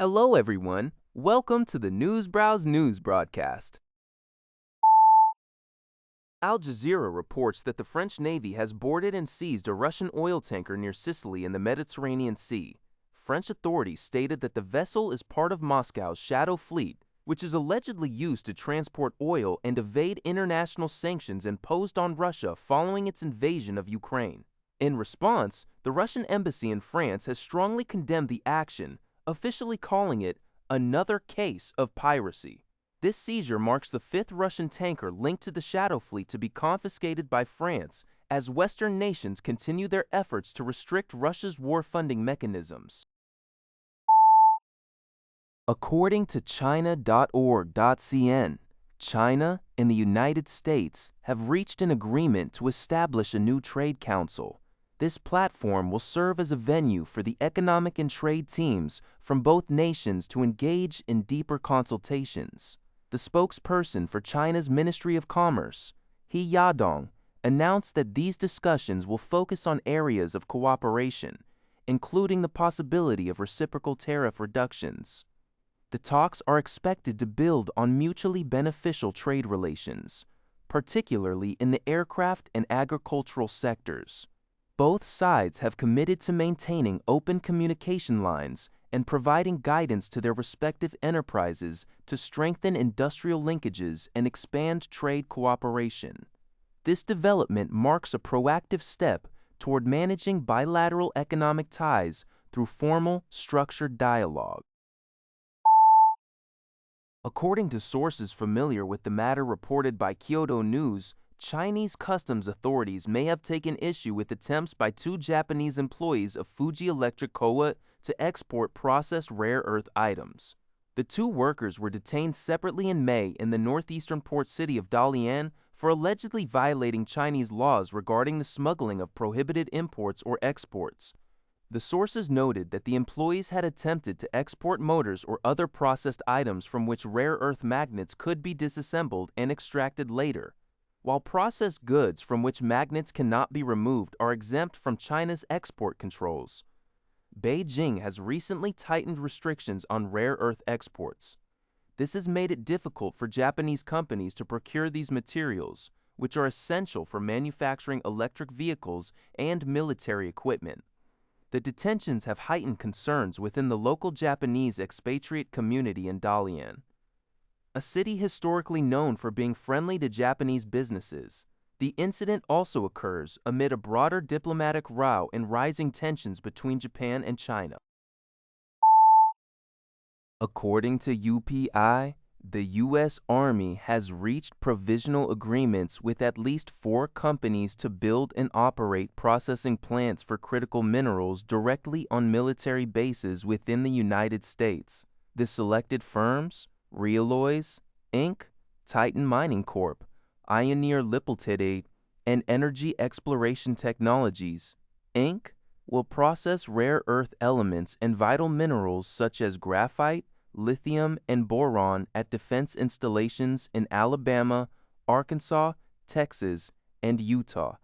Hello, everyone. Welcome to the Newsbrowse News broadcast. Al Jazeera reports that the French Navy has boarded and seized a Russian oil tanker near Sicily in the Mediterranean Sea. French authorities stated that the vessel is part of Moscow's Shadow Fleet, which is allegedly used to transport oil and evade international sanctions imposed on Russia following its invasion of Ukraine. In response, the Russian embassy in France has strongly condemned the action, officially calling it another case of piracy. This seizure marks the fifth Russian tanker linked to the Shadow Fleet to be confiscated by France as Western nations continue their efforts to restrict Russia's war funding mechanisms. According to China.org.cn, China and the United States have reached an agreement to establish a new trade council. This platform will serve as a venue for the economic and trade teams from both nations to engage in deeper consultations. The spokesperson for China's Ministry of Commerce, He Yadong, announced that these discussions will focus on areas of cooperation, including the possibility of reciprocal tariff reductions. The talks are expected to build on mutually beneficial trade relations, particularly in the aircraft and agricultural sectors. Both sides have committed to maintaining open communication lines and providing guidance to their respective enterprises to strengthen industrial linkages and expand trade cooperation. This development marks a proactive step toward managing bilateral economic ties through formal, structured dialogue. According to sources familiar with the matter reported by Kyodo News, Chinese customs authorities may have taken issue with attempts by two Japanese employees of Fuji Electric to export processed rare earth items. The two workers were detained separately in May in the northeastern port city of Dalian for allegedly violating Chinese laws regarding the smuggling of prohibited imports or exports. The sources noted that the employees had attempted to export motors or other processed items from which rare earth magnets could be disassembled and extracted later. While processed goods from which magnets cannot be removed are exempt from China's export controls, Beijing has recently tightened restrictions on rare earth exports. This has made it difficult for Japanese companies to procure these materials, which are essential for manufacturing electric vehicles and military equipment. The detentions have heightened concerns within the local Japanese expatriate community in Dalian, a city historically known for being friendly to Japanese businesses. The incident also occurs amid a broader diplomatic row and rising tensions between Japan and China. According to UPI, the U.S. Army has reached provisional agreements with at least 4 companies to build and operate processing plants for critical minerals directly on military bases within the United States. The selected firms, Realloys, Inc., Titan Mining Corp., Ioneer Lipiltide, and Energy Exploration Technologies, Inc., will process rare earth elements and vital minerals such as graphite, lithium, and boron at defense installations in Alabama, Arkansas, Texas, and Utah.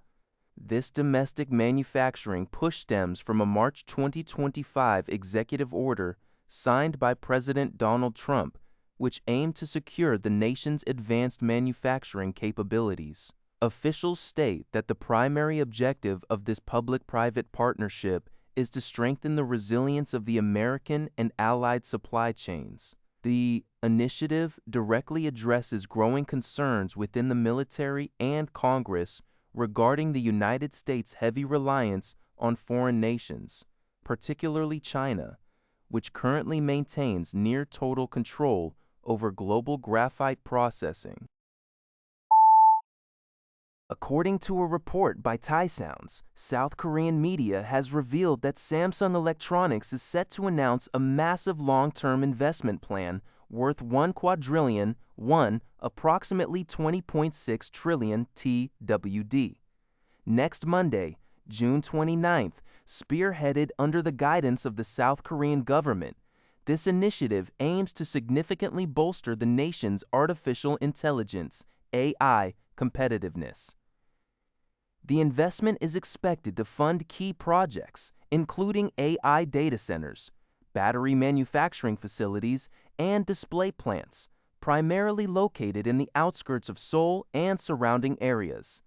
This domestic manufacturing push stems from a March 2025 executive order signed by President Donald Trump, which aimed to secure the nation's advanced manufacturing capabilities. Officials state that the primary objective of this public-private partnership is to strengthen the resilience of the American and allied supply chains. The initiative directly addresses growing concerns within the military and Congress regarding the United States' heavy reliance on foreign nations, particularly China, which currently maintains near total control over global graphite processing. According to a report by Thai Sounds, South Korean media has revealed that Samsung Electronics is set to announce a massive long-term investment plan worth 1 quadrillion, approximately 20.6 trillion TWD. Next Monday, June 29th, spearheaded under the guidance of the South Korean government. This initiative aims to significantly bolster the nation's artificial intelligence (AI) competitiveness. The investment is expected to fund key projects, including AI data centers, battery manufacturing facilities, and display plants, primarily located in the outskirts of Seoul and surrounding areas.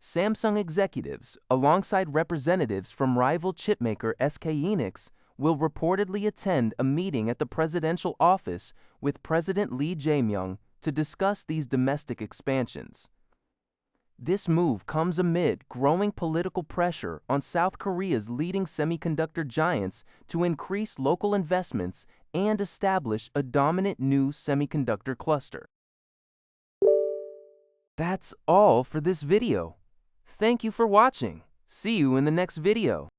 Samsung executives, alongside representatives from rival chipmaker SK Hynix, will reportedly attend a meeting at the presidential office with President Lee Jae-myung to discuss these domestic expansions. This move comes amid growing political pressure on South Korea's leading semiconductor giants to increase local investments and establish a dominant new semiconductor cluster. That's all for this video. Thank you for watching. See you in the next video.